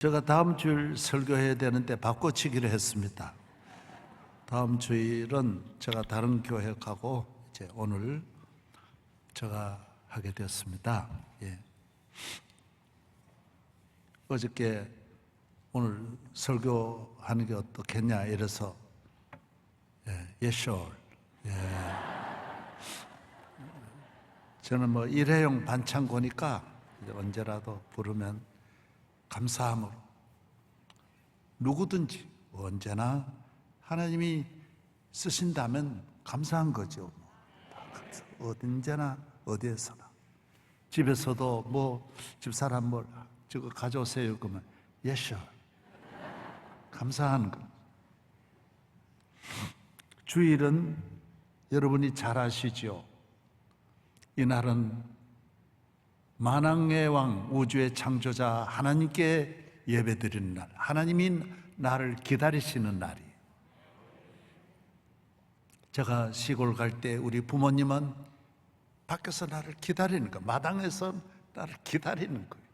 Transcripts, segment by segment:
제가 다음 주일 설교해야 되는데 바꿔치기를 했습니다. 다음 주일은 제가 다른 교회 가고 이제 오늘 제가 하게 되었습니다. 어저께 오늘 설교하는 게 어떻겠냐 이래서 sure. 저는 뭐 일회용 반창고니까 언제라도 부르면 감사함으로 누구든지 언제나 하나님이 쓰신다면 감사한 거죠. 언제나 어디에서나 집에서도 뭐 집사람 뭘 저거 가져오세요 그러면 yes sir 감사하는 거. 주일은 여러분이 잘 아시죠. 이날은 만왕의 왕 우주의 창조자 하나님께 예배드리는 날, 하나님이 나를 기다리시는 날이에요. 제가 시골 갈 때 우리 부모님은 밖에서 나를 기다리는 거예요. 마당에서 나를 기다리는 거예요.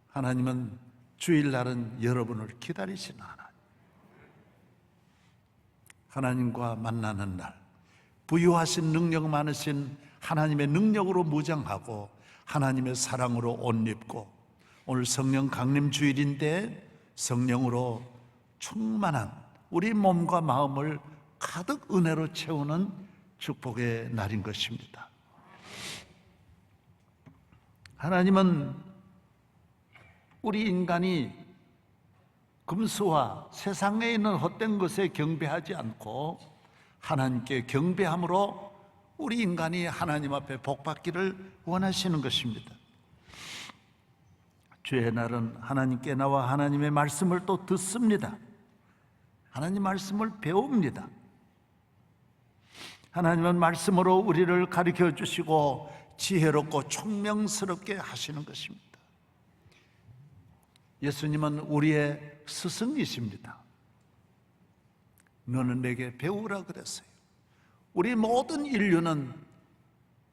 하나님은 주일날은 여러분을 기다리시는 하나님. 하나님과 만나는 날, 부유하신 능력 많으신 하나님의 능력으로 무장하고 하나님의 사랑으로 옷 입고, 오늘 성령 강림 주일인데 성령으로 충만한 우리 몸과 마음을 가득 은혜로 채우는 축복의 날인 것입니다. 하나님은 우리 인간이 금수와 세상에 있는 헛된 것에 경배하지 않고 하나님께 경배함으로 우리 인간이 하나님 앞에 복받기를 원하시는 것입니다. 주의 날은 하나님께 나와 하나님의 말씀을 또 듣습니다. 하나님 말씀을 배웁니다. 하나님은 말씀으로 우리를 가르쳐 주시고 지혜롭고 총명스럽게 하시는 것입니다. 예수님은 우리의 스승이십니다. 너는 내게 배우라 그랬어요. 우리 모든 인류는,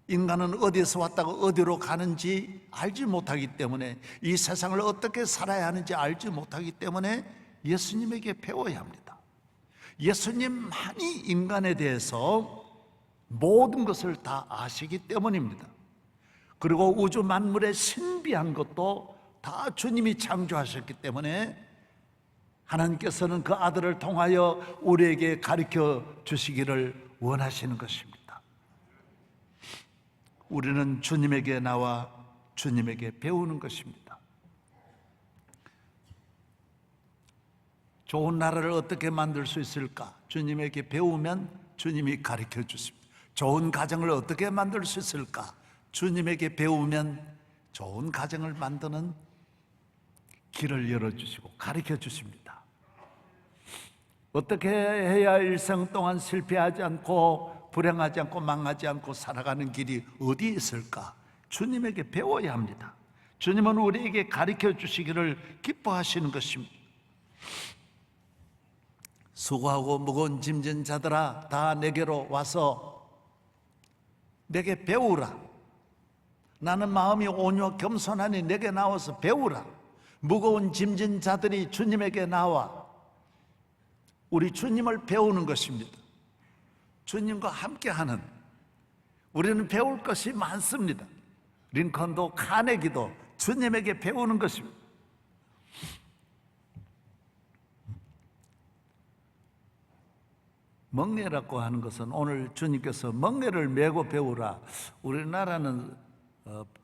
인간은 어디에서 왔다가 어디로 가는지 알지 못하기 때문에, 이 세상을 어떻게 살아야 하는지 알지 못하기 때문에 예수님에게 배워야 합니다. 예수님만이 인간에 대해서 모든 것을 다 아시기 때문입니다. 그리고 우주 만물의 신비한 것도 다 주님이 창조하셨기 때문에 하나님께서는 그 아들을 통하여 우리에게 가르쳐 주시기를 원하시는 것입니다. 우리는 주님에게 나와 주님에게 배우는 것입니다. 좋은 나라를 어떻게 만들 수 있을까? 주님에게 배우면 주님이 가르쳐 주십니다. 좋은 가정을 어떻게 만들 수 있을까? 주님에게 배우면 좋은 가정을 만드는 길을 열어주시고 가르쳐 주십니다. 어떻게 해야 일생 동안 실패하지 않고 불행하지 않고 망하지 않고 살아가는 길이 어디 있을까? 주님에게 배워야 합니다. 주님은 우리에게 가르쳐 주시기를 기뻐하시는 것입니다. 수고하고 무거운 짐진 자들아 다 내게로 와서 내게 배우라. 나는 마음이 온유하고 겸손하니 내게 나와서 배우라. 무거운 짐진 자들이 주님에게 나와 우리 주님을 배우는 것입니다. 주님과 함께하는, 우리는 배울 것이 많습니다. 링컨도 카네기도 주님에게 배우는 것입니다. 멍에라고 하는 것은 오늘 주님께서 멍에를 메고 배우라. 우리나라는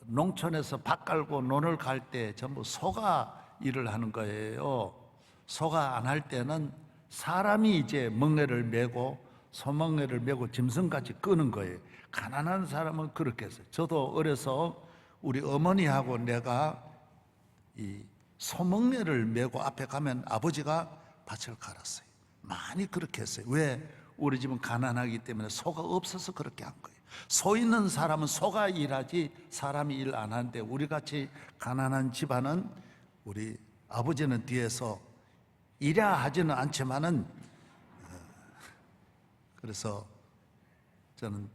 농촌에서 밭 갈고 논을 갈 때 전부 소가 일을 하는 거예요. 소가 안 할 때는 사람이 이제 멍에를 메고 소멍에를 메고 짐승같이 끄는 거예요. 가난한 사람은 그렇게 했어요. 저도 어려서 우리 어머니하고 내가 이 소멍에를 메고 앞에 가면 아버지가 밭을 갈았어요. 많이 그렇게 했어요. 왜? 우리 집은 가난하기 때문에 소가 없어서 그렇게 한 거예요. 소 있는 사람은 소가 일하지 사람이 일 안 하는데, 우리같이 가난한 집안은 우리 아버지는 뒤에서 일해야 하지는 않지만은, 그래서 저는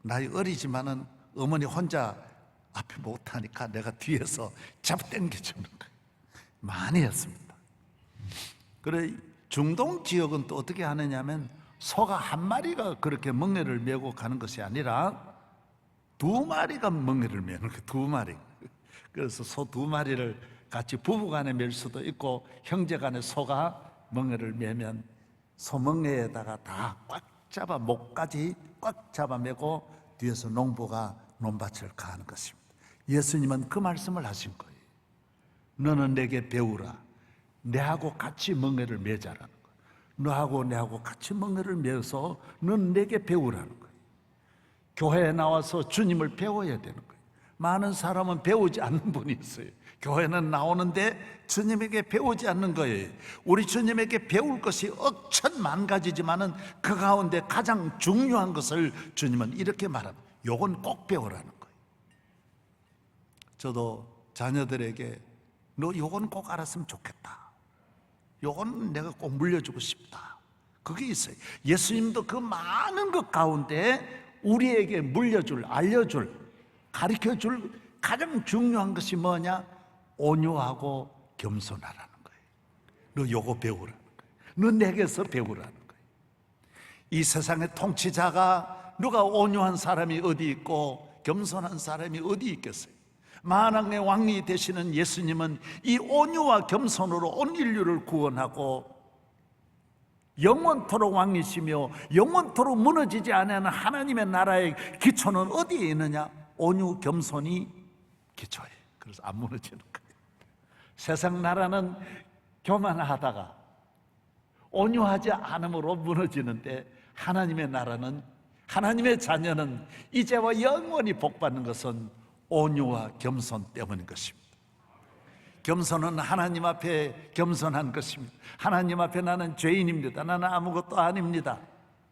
나이 어리지만은 어머니 혼자 앞에 못하니까 내가 뒤에서 잡아당겨 주는 거예요. 많이 했습니다. 그래 중동 지역은 또 어떻게 하느냐면 소가 한 마리가 그렇게 멍에를 메고 가는 것이 아니라 두 마리가 멍에를 메는 거예요. 두 마리. 그래서 소 두 마리를 같이 부부간에 맬 수도 있고 형제간에 소가 멍에를 메면 소멍에에다가 다 꽉 잡아 목까지 꽉 잡아 메고 뒤에서 농부가 논밭을 가는 것입니다. 예수님은 그 말씀을 하신 거예요. 너는 내게 배우라. 내하고 같이 멍에를 메자라는 거예요. 너하고 내하고 같이 멍에를 메어서 넌 내게 배우라는 거예요. 교회에 나와서 주님을 배워야 되는 거예요. 많은 사람은 배우지 않는 분이 있어요. 교회는 나오는데 주님에게 배우지 않는 거예요. 우리 주님에게 배울 것이 억천만 가지지만은 그 가운데 가장 중요한 것을 주님은 이렇게 말합니다. 요건 꼭 배우라는 거예요. 저도 자녀들에게 너 요건 꼭 알았으면 좋겠다. 요건 내가 꼭 물려주고 싶다. 그게 있어요. 예수님도 그 많은 것 가운데 우리에게 물려줄, 알려줄, 가르쳐줄 가장 중요한 것이 뭐냐? 온유하고 겸손하라는 거예요. 너 요거 배우라는 거예요. 너 내게서 배우라는 거예요. 이 세상의 통치자가 누가 온유한 사람이 어디 있고 겸손한 사람이 어디 있겠어요? 만왕의 왕이 되시는 예수님은 이 온유와 겸손으로 온 인류를 구원하고 영원토록 왕이시며 영원토록 무너지지 않는 하나님의 나라의 기초는 어디에 있느냐? 온유 겸손이 기초예요. 그래서 안 무너지는 거예요. 세상 나라는 교만하다가 온유하지 않음으로 무너지는데 하나님의 나라는, 하나님의 자녀는 이제와 영원히 복받는 것은 온유와 겸손 때문인 것입니다. 겸손은 하나님 앞에 겸손한 것입니다. 하나님 앞에 나는 죄인입니다. 나는 아무것도 아닙니다.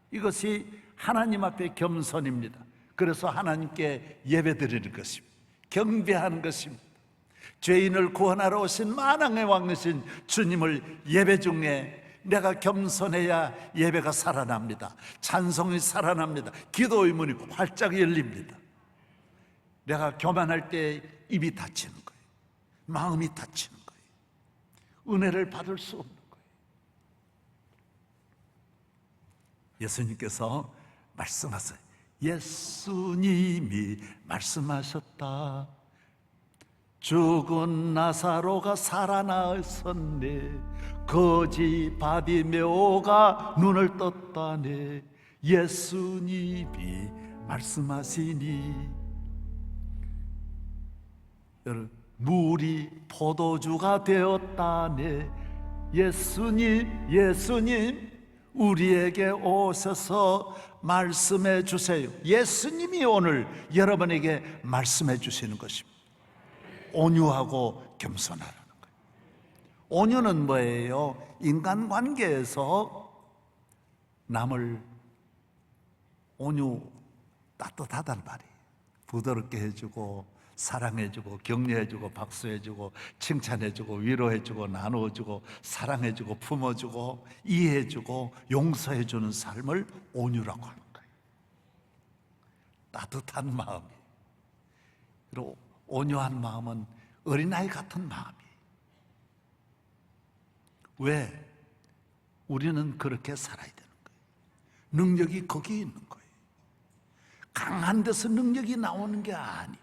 이것이 하나님 앞에 겸손입니다. 그래서 하나님께 예배드리는 것입니다. 경배하는 것입니다. 죄인을 구원하러 오신 만왕의 왕이신 주님을 예배 중에 내가 겸손해야 예배가 살아납니다. 찬송이 살아납니다. 기도의 문이 활짝 열립니다. 내가 교만할 때 입이 닫히는 거예요. 마음이 닫히는 거예요. 은혜를 받을 수 없는 거예요. 예수님께서 말씀하세요. 예수님이 말씀하셨다. 죽은 나사로가 살아나었네. 거지 바디메오가 눈을 떴다네. 예수님이 말씀하시니. 여러분, 물이 포도주가 되었다네. 예수님 우리에게 오셔서 말씀해 주세요. 예수님이 오늘 여러분에게 말씀해 주시는 것입니다. 온유하고 겸손하라는 거예요. 온유는 뭐예요? 인간관계에서 남을 온유, 따뜻하단 말이에요. 부드럽게 해주고 사랑해주고 격려해주고 박수해주고 칭찬해주고 위로해주고 나누어주고 사랑해주고 품어주고 이해해주고 용서해주는 삶을 온유라고 하는 거예요. 따뜻한 마음이. 그리고 온유한 마음은 어린아이 같은 마음이에요. 왜? 우리는 그렇게 살아야 되는 거예요. 능력이 거기에 있는 거예요. 강한 데서 능력이 나오는 게 아니에요.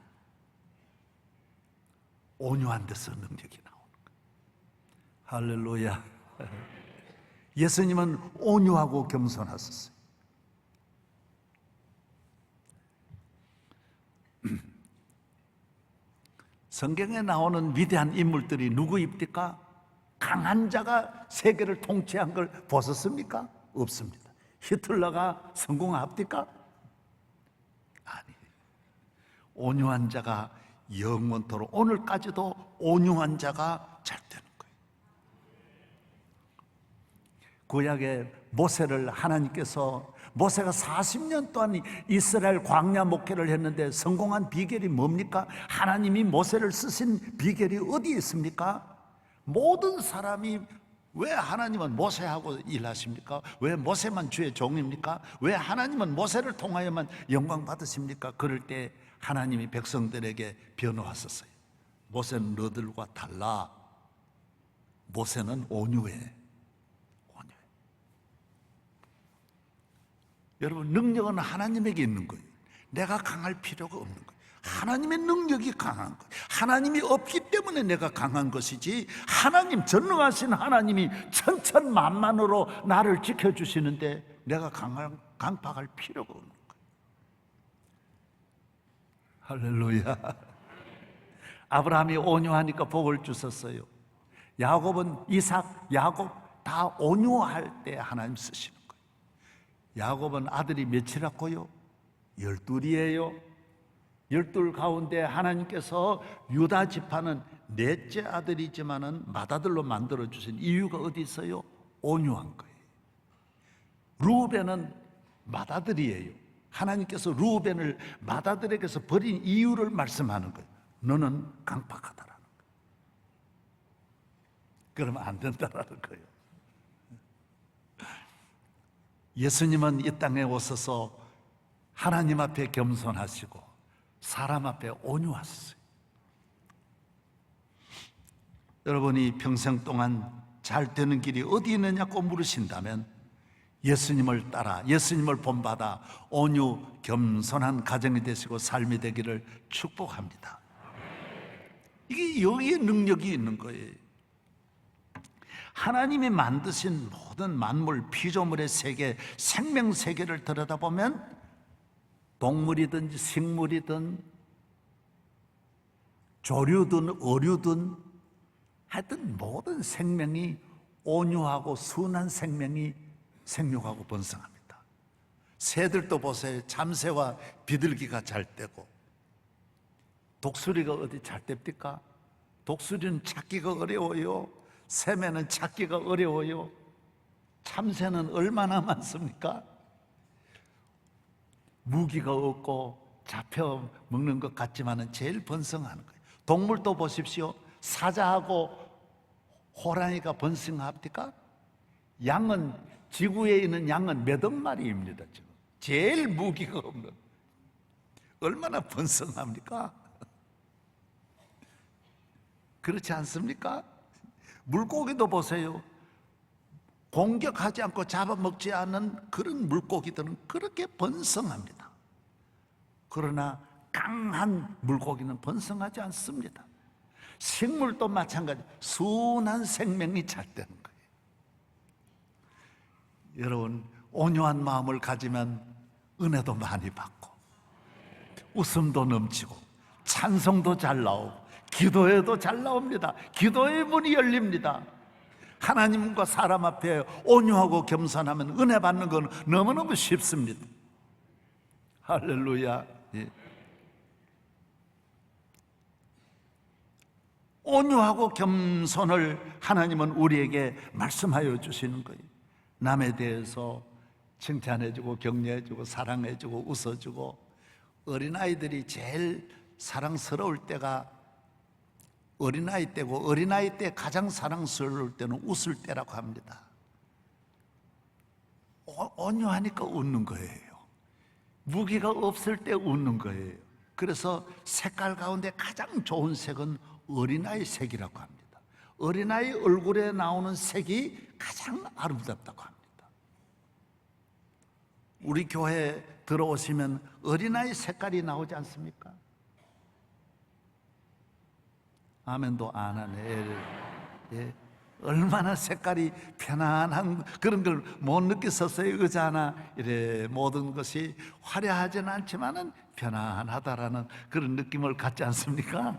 온유한 데서 능력이 나오는 거예요. 할렐루야. 예수님은 온유하고 겸손하셨어요. 성경에 나오는 위대한 인물들이 누구입니까? 강한 자가 세계를 통치한 걸 보셨습니까? 없습니다. 히틀러가 성공합니까? 아니에요. 온유한 자가 영원토록, 오늘까지도 온유한 자가 잘 되는 거예요. 구약의 모세를 하나님께서, 모세가 40년 동안 이스라엘 광야 목회를 했는데 성공한 비결이 뭡니까? 하나님이 모세를 쓰신 비결이 어디에 있습니까? 모든 사람이 왜 하나님은 모세하고 일하십니까? 왜 모세만 주의 종입니까? 왜 하나님은 모세를 통하여만 영광 받으십니까? 그럴 때 하나님이 백성들에게 변호하셨어요. 모세는 너들과 달라. 모세는 온유해. 여러분, 능력은 하나님에게 있는 거예요. 내가 강할 필요가 없는 거예요. 하나님의 능력이 강한 거예요. 하나님이 없기 때문에 내가 강한 것이지, 하나님, 전능하신 하나님이 천천만만으로 나를 지켜주시는데 내가 강팍할 필요가 없는 거예요. 할렐루야. 아브라함이 온유하니까 복을 주셨어요. 야곱은 이삭, 야곱 다 온유할 때 하나님 쓰시는 거예요. 야곱은 아들이 몇이라고요? 12이에요. 12 가운데 하나님께서 유다 지파는 넷째 아들이지만은 맏아들로 만들어주신 이유가 어디 있어요? 온유한 거예요. 루벤은 맏아들이에요. 하나님께서 루벤을 맏아들에게서 버린 이유를 말씀하는 거예요. 너는 강팍하다라는 거예요. 그러면 안 된다라는 거예요. 예수님은 이 땅에 오셔서 하나님 앞에 겸손하시고 사람 앞에 온유하셨어요. 여러분이 평생 동안 잘 되는 길이 어디 있느냐고 물으신다면 예수님을 따라, 예수님을 본받아 온유 겸손한 가정이 되시고 삶이 되기를 축복합니다. 이게 여기에 능력이 있는 거예요. 하나님이 만드신 모든 만물, 피조물의 세계, 생명 세계를 들여다보면 동물이든 식물이든 조류든 어류든 하여튼 모든 생명이 온유하고 순한 생명이 생육하고 번성합니다. 새들도 보세요. 잠새와 비둘기가 잘 때고, 독수리가 어디 잘 뗍니까? 독수리는 찾기가 어려워요. 새매는 찾기가 어려워요. 참새는 얼마나 많습니까? 무기가 없고 잡혀 먹는 것 같지만은 제일 번성하는 거예요. 동물도 보십시오. 사자하고 호랑이가 번성합니까? 양은, 지구에 있는 양은 몇억 마리입니다. 지금 제일 무기가 없는, 얼마나 번성합니까? 그렇지 않습니까? 물고기도 보세요. 공격하지 않고 잡아먹지 않는 그런 물고기들은 그렇게 번성합니다. 그러나 강한 물고기는 번성하지 않습니다. 식물도 마찬가지, 순한 생명이 잘 되는 거예요. 여러분, 온유한 마음을 가지면 은혜도 많이 받고 웃음도 넘치고 찬송도 잘 나오고 기도에도 잘 나옵니다. 기도의 문이 열립니다. 하나님과 사람 앞에 온유하고 겸손하면 은혜 받는 건 너무너무 쉽습니다. 할렐루야. 예. 온유하고 겸손을 하나님은 우리에게 말씀하여 주시는 거예요. 남에 대해서 칭찬해주고 격려해주고 사랑해주고 웃어주고, 어린아이들이 제일 사랑스러울 때가 어린아이 때고, 어린아이 때 가장 사랑스러울 때는 웃을 때라고 합니다. 온유하니까 웃는 거예요. 무기가 없을 때 웃는 거예요. 그래서 색깔 가운데 가장 좋은 색은 어린아이 색이라고 합니다. 어린아이 얼굴에 나오는 색이 가장 아름답다고 합니다. 우리 교회에 들어오시면 어린아이 색깔이 나오지 않습니까? 아멘도 안 하네. 예. 얼마나 색깔이 편안한 그런 걸 못 느꼈었어요. 의자 하나 이래 모든 것이 화려하지는 않지만은 편안하다라는 그런 느낌을 갖지 않습니까?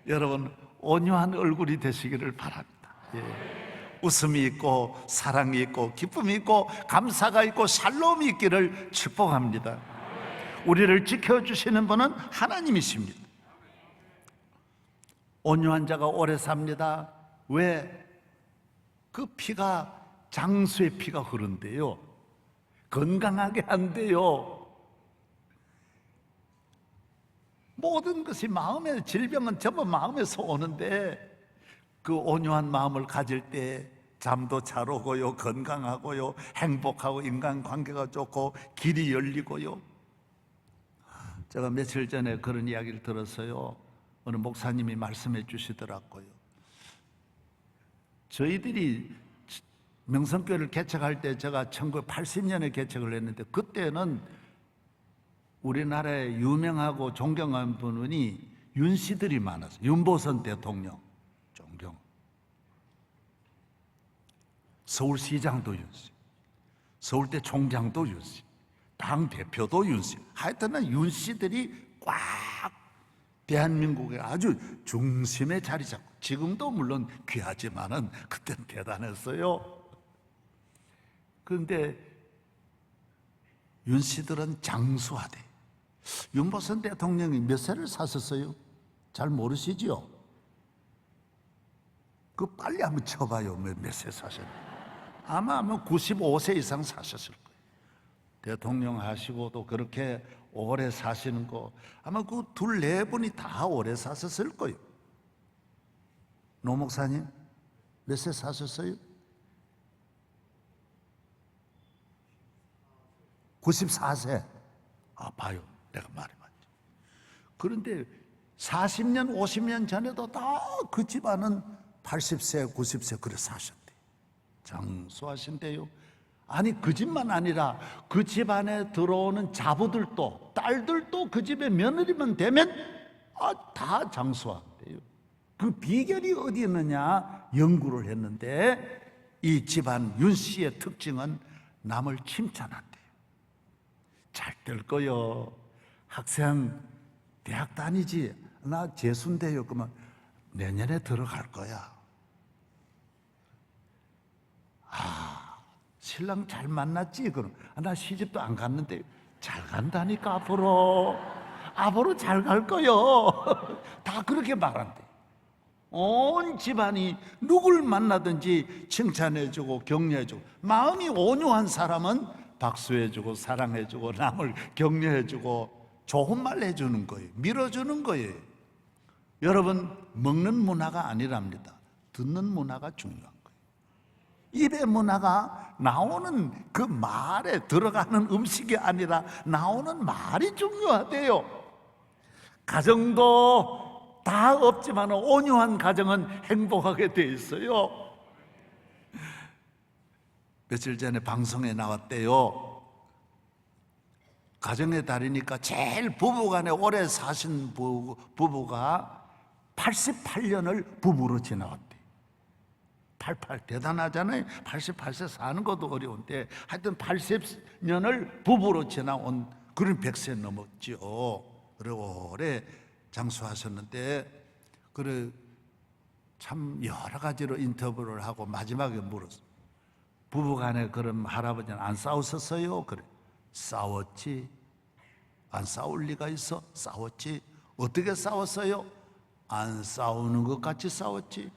여러분, 온유한 얼굴이 되시기를 바랍니다. 예. 웃음이 있고 사랑이 있고 기쁨이 있고 감사가 있고 샬롬이 있기를 축복합니다. 우리를 지켜주시는 분은 하나님이십니다. 온유한 자가 오래 삽니다. 왜? 그 피가, 장수의 피가 흐른대요. 건강하게 한대요. 모든 것이 마음에, 질병은 전부 마음에서 오는데 그 온유한 마음을 가질 때 잠도 잘 오고요, 건강하고요, 행복하고 인간관계가 좋고 길이 열리고요. 제가 며칠 전에 그런 이야기를 들었어요. 어느 목사님이 말씀해 주시더라고요. 저희들이 명성교회를 개척할 때 제가 1980년에 개척을 했는데 그때는 우리나라에 유명하고 존경하는 분이 윤씨들이 많았어요. 윤보선 대통령 존경, 서울시장도 윤씨, 서울대 총장도 윤씨, 당대표도 윤씨, 하여튼 윤씨들이 꽉 대한민국의 아주 중심에 자리 잡고, 지금도 물론 귀하지만은 그때는 대단했어요. 그런데 윤씨들은 장수하대. 윤보선 대통령이 몇 세를 사셨어요? 잘 모르시지요? 그 빨리 한번 쳐봐요. 몇 세 사셨나? 아마 95세 이상 사셨을 거예요. 대통령 하시고도 그렇게 오래 사시는 거 아마 그 둘, 네 분이 다 오래 사셨을 거예요. 노 목사님 몇 세 사셨어요? 94세. 아, 봐요. 내가 말이 맞죠. 그런데 40년, 50년 전에도 다 그 집안은 80세, 90세 그래 사셨대. 장수하신대요. 아니, 그 집만 아니라 그 집안에 들어오는 자부들도, 딸들도 그 집에 며느리만 되면 다 장수한대요. 그 비결이 어디 있느냐 연구를 했는데, 이 집안 윤 씨의 특징은 남을 칭찬한대요. 잘 될 거요. 학생 대학 다니지? 나 재수인데요. 그러면 내년에 들어갈 거야. 신랑 잘 만났지? 그럼 나 시집도 안 갔는데 잘 간다니까. 앞으로 잘 갈 거요. 다 그렇게 말한대. 온 집안이 누굴 만나든지 칭찬해주고 격려해주고, 마음이 온유한 사람은 박수해주고 사랑해주고 남을 격려해주고 좋은 말 해주는 거예요. 밀어주는 거예요. 여러분, 먹는 문화가 아니랍니다. 듣는 문화가 중요한 거예요. 입의 문화가 나오는 그 말에 들어가는 음식이 아니라 나오는 말이 중요하대요. 가정도 다 없지만 온유한 가정은 행복하게 돼 있어요. 며칠 전에 방송에 나왔대요. 가정의 달이니까 제일 부부간에 오래 사신 부부가 88년을 부부로 지나왔대. 88 대단하잖아요. 88세 사는 것도 어려운데 하여튼 80년을 부부로 지나온 그런 100세 넘었지요. 그리고 오래 장수하셨는데, 그래 참 여러 가지로 인터뷰를 하고 마지막에 물었어. 부부간에 그럼 할아버지는 안 싸웠었어요? 그래. 싸웠지. 안 싸울 리가 있어? 싸웠지. 어떻게 싸웠어요? 안 싸우는 것 같이 싸웠지.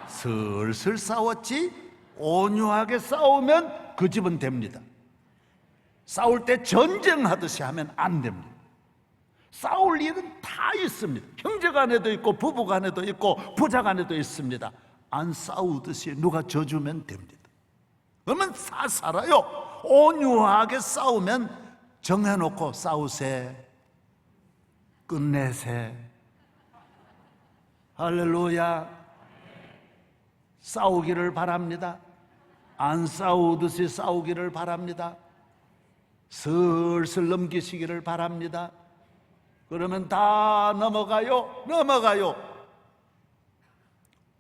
슬슬 싸웠지. 온유하게 싸우면 그 집은 됩니다. 싸울 때 전쟁하듯이 하면 안 됩니다. 싸울 일은 다 있습니다. 형제간에도 있고 부부간에도 있고 부자간에도 있습니다. 안 싸우듯이 누가 져주면 됩니다. 그러면 살아요. 온유하게 싸우면 정해놓고 싸우세, 끝내세. 할렐루야. 싸우기를 바랍니다. 안 싸우듯이 싸우기를 바랍니다. 슬슬 넘기시기를 바랍니다. 그러면 다 넘어가요.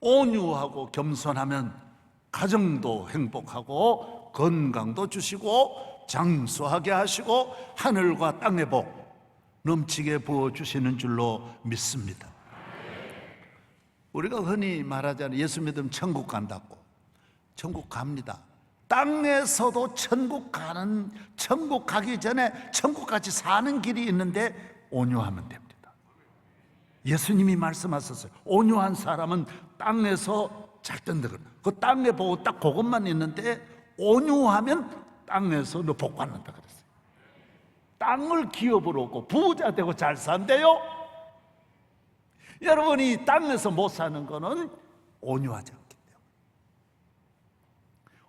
온유하고 겸손하면 가정도 행복하고 건강도 주시고 장수하게 하시고 하늘과 땅의 복 넘치게 부어주시는 줄로 믿습니다. 우리가 흔히 말하자면 예수 믿으면 천국 간다고. 천국 갑니다. 땅에서도 천국 가기 전에 천국까지 사는 길이 있는데 온유하면 됩니다. 예수님이 말씀하셨어요. 온유한 사람은 땅에서 잘 된다. 그 땅에 보고 딱 그것만 있는데 온유하면 땅에서 너 복 받는다 그랬어요. 땅을 기업으로 얻고 부자 되고 잘 산대요. 여러분이 땅에서 못 사는 거는 온유하지 않기 때문에.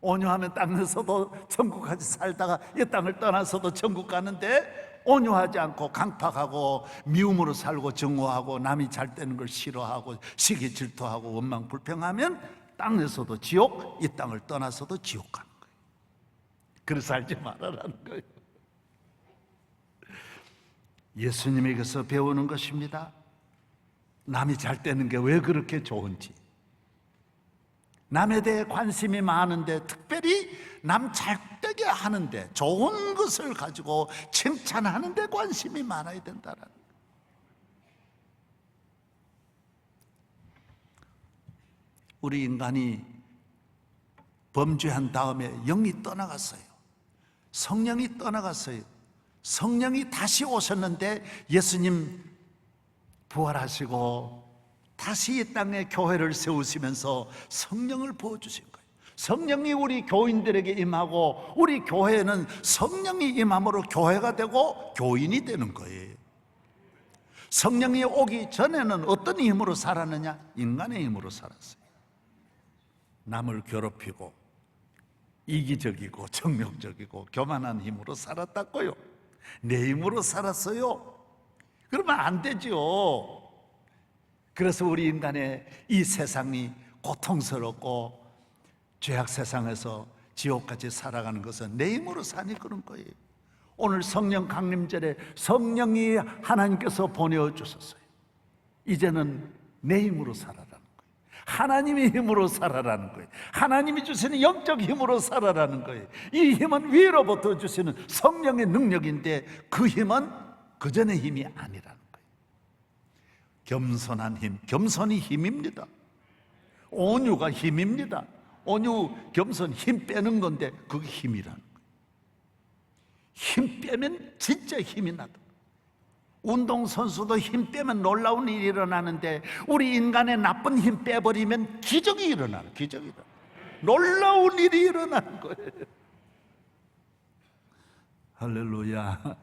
온유하면 땅에서도 천국까지 살다가 이 땅을 떠나서도 천국 가는데, 온유하지 않고 강팍하고 미움으로 살고 증오하고 남이 잘 되는 걸 싫어하고 시기 질투하고 원망 불평하면 땅에서도 지옥, 이 땅을 떠나서도 지옥 가는 거예요. 그래서 살지 말아라는 거예요. 예수님에게서 배우는 것입니다. 남이 잘 되는 게 왜 그렇게 좋은지, 남에 대해 관심이 많은데, 특별히 남 잘 되게 하는데, 좋은 것을 가지고 칭찬하는 데 관심이 많아야 된다는 거예요. 우리 인간이 범죄한 다음에 영이 떠나갔어요. 성령이 떠나갔어요. 성령이 다시 오셨는데 예수님 부활하시고 다시 이 땅에 교회를 세우시면서 성령을 부어주신 거예요. 성령이 우리 교인들에게 임하고 우리 교회는 성령이 임함으로 교회가 되고 교인이 되는 거예요. 성령이 오기 전에는 어떤 힘으로 살았느냐? 인간의 힘으로 살았어요. 남을 괴롭히고 이기적이고 정욕적이고 교만한 힘으로 살았다고요. 내 힘으로 살았어요. 그러면 안 되죠. 그래서 우리 인간의 이 세상이 고통스럽고 죄악 세상에서 지옥까지 살아가는 것은 내 힘으로 사니 그런 거예요. 오늘 성령 강림절에 성령이 하나님께서 보내주셨어요. 이제는 내 힘으로 살아라는 거예요. 하나님의 힘으로 살아라는 거예요. 하나님이 주시는 영적 힘으로 살아라는 거예요. 이 힘은 위로부터 주시는 성령의 능력인데 그 힘은 그전의 힘이 아니라는 거예요. 겸손한 힘, 겸손이 힘입니다. 온유가 힘입니다. 온유, 겸손, 힘 빼는 건데 그게 힘이라는 거예요. 힘 빼면 진짜 힘이 나다. 운동선수도 힘 빼면 놀라운 일이 일어나는데 우리 인간의 나쁜 힘 빼버리면 기적이 일어나는, 기적이다. 놀라운 일이 일어나는 거예요. 할렐루야.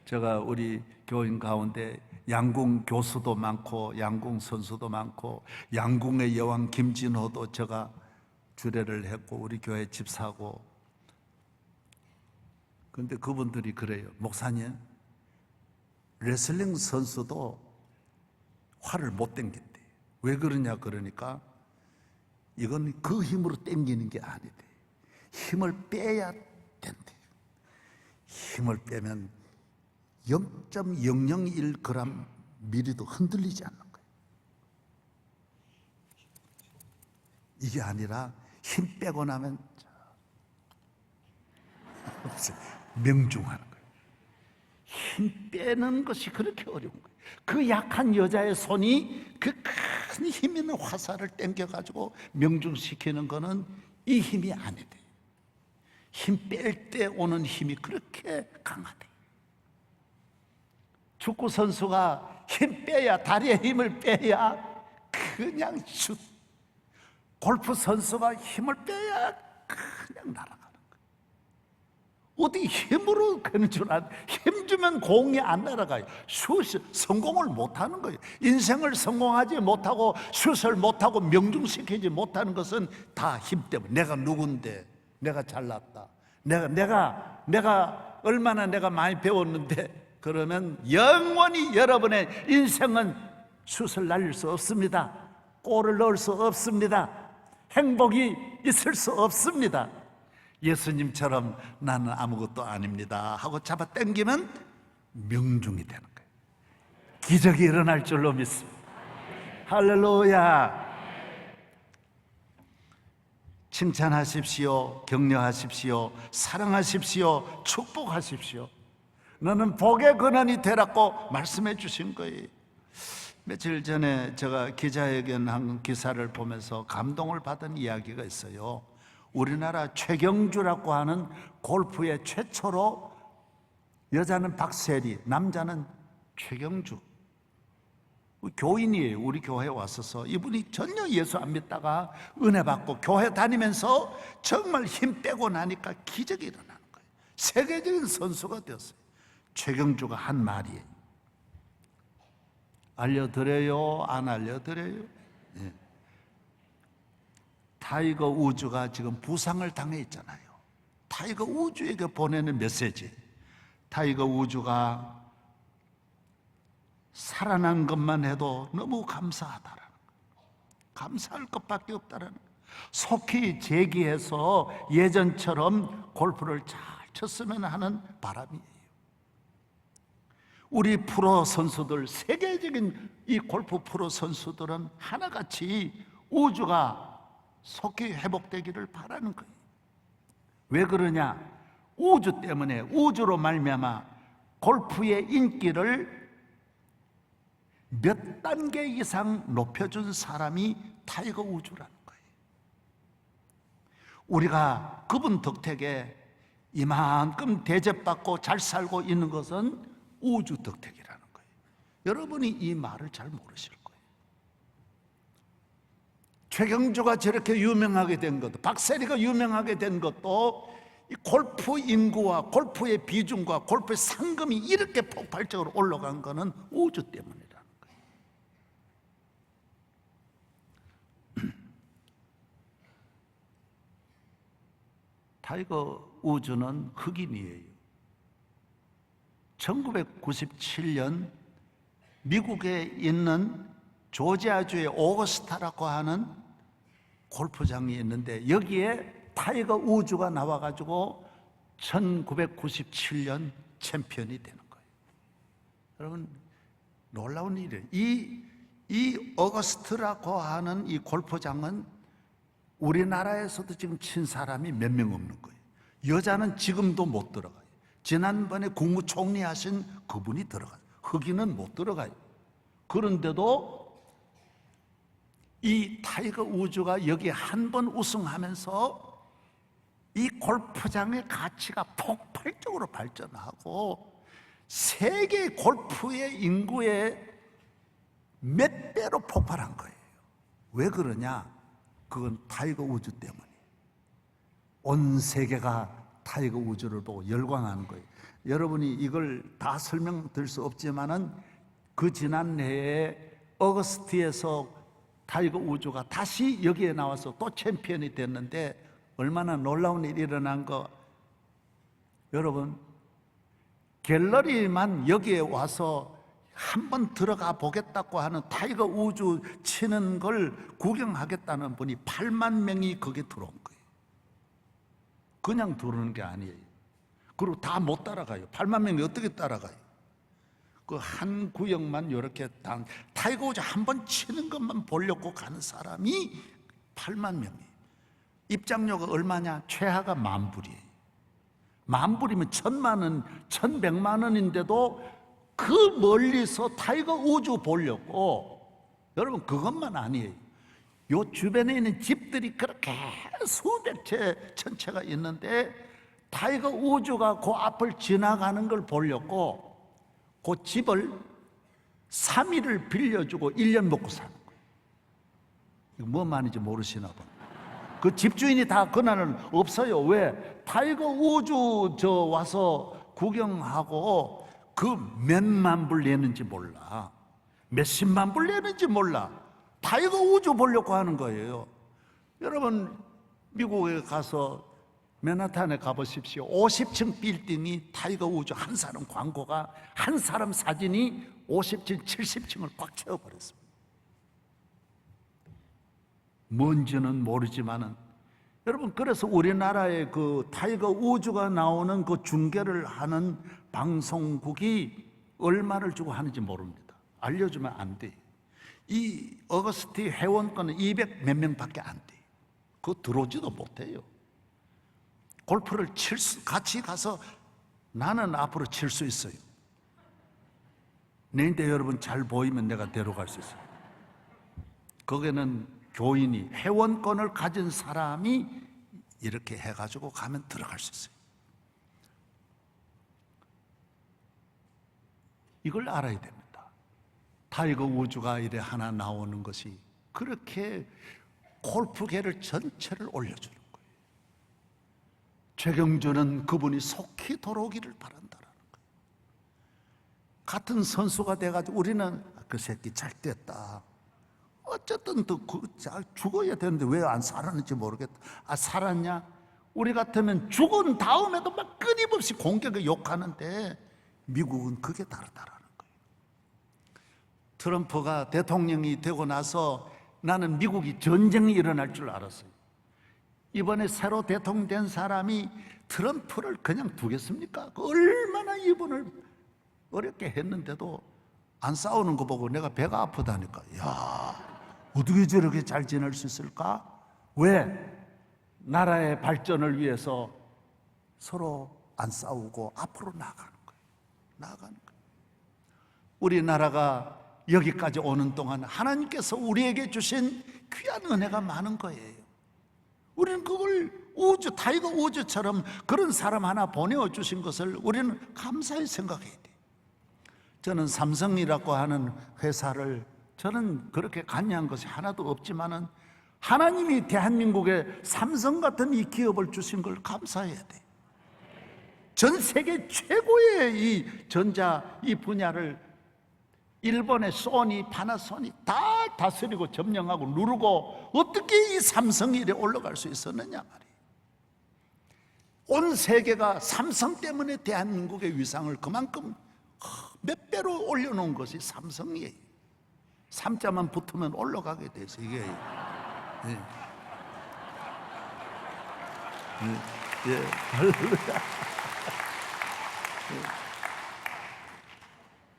제가 우리 교인 가운데 양궁 교수도 많고 양궁 선수도 많고 양궁의 여왕 김진호도 제가 주례를 했고 우리 교회 집사고, 그런데 그분들이 그래요. 목사님, 레슬링 선수도 활을 못 당긴대. 왜 그러냐 그러니까 이건 그 힘으로 당기는 게 아니대. 힘을 빼야 된대. 힘을 빼면 0.001g 미리도 흔들리지 않는 거예요. 이게 아니라 힘 빼고 나면 명중하는 거예요. 힘 빼는 것이 그렇게 어려운 거예요. 그 약한 여자의 손이 그 큰 힘 있는 화살을 당겨가지고 명중시키는 거는 이 힘이 아니대. 힘 뺄 때 오는 힘이 그렇게 강하대. 축구 선수가 힘 빼야, 다리에 힘을 빼야 그냥 슛. 골프 선수가 힘을 빼야 그냥 날아가는 거예요. 어디 힘으로 그런 줄 알아? 힘 주면 공이 안 날아가요. 슛이 성공을 못하는 거예요. 인생을 성공하지 못하고 슛을 못하고 명중시키지 못하는 것은 다 힘 때문에. 내가 누군데, 내가 잘났다, 내가 얼마나 내가 많이 배웠는데, 그러면 영원히 여러분의 인생은 슛을 날릴 수 없습니다. 골을 넣을 수 없습니다. 행복이 있을 수 없습니다. 예수님처럼 나는 아무것도 아닙니다 하고 잡아 당기면 명중이 되는 거예요. 기적이 일어날 줄로 믿습니다. 할렐루야. 칭찬하십시오. 격려하십시오. 사랑하십시오. 축복하십시오. 너는 복의 근원이 되라고 말씀해 주신 거예요. 며칠 전에 제가 기자회견한 기사를 보면서 감동을 받은 이야기가 있어요. 우리나라 최경주라고 하는 골프의 최초로, 여자는 박세리, 남자는 최경주, 교인이에요. 우리 교회에 왔어서 이분이 전혀 예수 안 믿다가 은혜 받고 교회 다니면서 정말 힘 빼고 나니까 기적이 일어나는 거예요. 세계적인 선수가 되었어요. 최경주가 한 말이에요. 알려드려요? 안 알려드려요? 예. 타이거 우즈가 지금 부상을 당해 있잖아요. 타이거 우즈에게 보내는 메시지, 타이거 우즈가 살아난 것만 해도 너무 감사하다라는 거예요. 감사할 것밖에 없다라는 거예요. 속히 재기해서 예전처럼 골프를 잘 쳤으면 하는 바람이에요. 우리 프로 선수들, 세계적인 이 골프 프로 선수들은 하나같이 우주가 속히 회복되기를 바라는 거예요. 왜 그러냐? 우주 때문에, 우주로 말미암아 골프의 인기를 몇 단계 이상 높여준 사람이 타이거 우즈라는 거예요. 우리가 그분 덕택에 이만큼 대접받고 잘 살고 있는 것은 우주 덕택이라는 거예요. 여러분이 이 말을 잘 모르실 거예요. 최경주가 저렇게 유명하게 된 것도, 박세리가 유명하게 된 것도 이 골프 인구와 골프의 비중과 골프의 상금이 이렇게 폭발적으로 올라간 것은 우주 때문이라는 거예요. 타이거 우즈는 흑인이에요. 1997년 미국에 있는 조지아주의 오거스타라고 하는 골프장이 있는데 여기에 타이거 우즈가 나와가지고 1997년 챔피언이 되는 거예요. 여러분, 놀라운 일이에요. 이 오거스트라고 하는 이 골프장은 우리나라에서도 지금 친 사람이 몇 명 없는 거예요. 여자는 지금도 못 들어가요. 지난번에 국무총리 하신 그분이 들어가요. 흑인은 못 들어가요. 그런데도 이 타이거 우즈가 여기 한 번 우승하면서 이 골프장의 가치가 폭발적으로 발전하고 세계 골프의 인구의 몇 배로 폭발한 거예요. 왜 그러냐? 그건 타이거 우즈 때문이에요. 온 세계가 타이거 우즈를 보고 열광하는 거예요. 여러분이 이걸 다 설명드릴 수 없지만은 그 지난해에 어거스트에서 타이거 우즈가 다시 여기에 나와서 또 챔피언이 됐는데 얼마나 놀라운 일이 일어난 거. 여러분, 갤러리만 여기에 와서 한번 들어가 보겠다고 하는 타이거 우즈 치는 걸 구경하겠다는 분이 8만 명이 거기에 들어온 거예요. 그냥 들어오는 게 아니에요. 그리고 다 못 따라가요. 8만 명이 어떻게 따라가요? 그 한 구역만 이렇게 타이거 우즈 한 번 치는 것만 보려고 가는 사람이 8만 명이에요. 입장료가 얼마냐? 최하가 10,000불이에요. 10,000불이면 1,000만 원, 1,100만 원인데도 그 멀리서 타이거 우즈 보려고. 여러분, 그것만 아니에요. 요 주변에 있는 집들이 그렇게 수백 채, 1,000채가 있는데 타이거 우즈가 그 앞을 지나가는 걸 보려고 그 집을 3일을 빌려주고 1년 먹고 사는 거예요. 이거 뭐 말인지 모르시나 봐. 그 집주인이 다 그날은 없어요. 왜? 타이거 우즈 저 와서 구경하고 그 몇만 불 내는지 몰라. 몇십만 불 내는지 몰라. 타이거 우즈 보려고 하는 거예요. 여러분, 미국에 가서 맨하탄에 가보십시오. 50층 빌딩이 타이거 우즈 한 사람 광고가, 한 사람 사진이 50층, 70층을 꽉 채워버렸습니다. 뭔지는 모르지만은 여러분, 그래서 우리나라의 그 타이거 우즈가 나오는 그 중계를 하는 방송국이 얼마를 주고 하는지 모릅니다. 알려주면 안 돼요. 이 어거스트 회원권은 200 몇 명밖에 안 돼요. 그거 들어오지도 못해요. 골프를 같이 가서 나는 앞으로 칠 수 있어요. 내인데 여러분 잘 보이면 내가 데려갈 수 있어요. 거기는 교인이, 회원권을 가진 사람이 이렇게 해가지고 가면 들어갈 수 있어요. 이걸 알아야 됩니다. 타이거 우즈가 이래 하나 나오는 것이 그렇게 골프계를 전체를 올려주는 거예요. 최경주는 그분이 속히 돌아오기를 바란다라는 거예요. 같은 선수가 돼가지고 우리는 그 새끼 잘 됐다. 어쨌든 또 죽어야 되는데 왜 안 살았는지 모르겠다. 아, 살았냐? 우리 같으면 죽은 다음에도 막 끊임없이 공격을 욕하는데 미국은 그게 다르다라는 거예요. 트럼프가 대통령이 되고 나서 나는 미국이 전쟁이 일어날 줄 알았어요. 이번에 새로 대통령 된 사람이 트럼프를 그냥 두겠습니까? 얼마나 이분을 어렵게 했는데도 안 싸우는 거 보고 내가 배가 아프다니까. 야, 어떻게 저렇게 잘 지낼 수 있을까? 왜? 나라의 발전을 위해서 서로 안 싸우고 앞으로 나아가는 거예요. 나아가는 거예요. 우리나라가 여기까지 오는 동안 하나님께서 우리에게 주신 귀한 은혜가 많은 거예요. 우리는 그걸 타이거 우즈처럼 그런 사람 하나 보내주신 것을 우리는 감사히 생각해야 돼요. 저는 삼성이라고 하는 회사를 저는 그렇게 관여한 것이 하나도 없지만은 하나님이 대한민국에 삼성 같은 이 기업을 주신 걸 감사해야 돼요. 전 세계 최고의 이 전자 이 분야를 일본의 소니, 파나소닉 다 다스리고 점령하고 누르고 어떻게 이 삼성이 이래 올라갈 수 있었느냐 말이에요. 온 세계가 삼성 때문에 대한민국의 위상을 그만큼 몇 배로 올려놓은 것이 삼성이에요. 3자만 붙으면 올라가게 돼서 이게 할렐루야.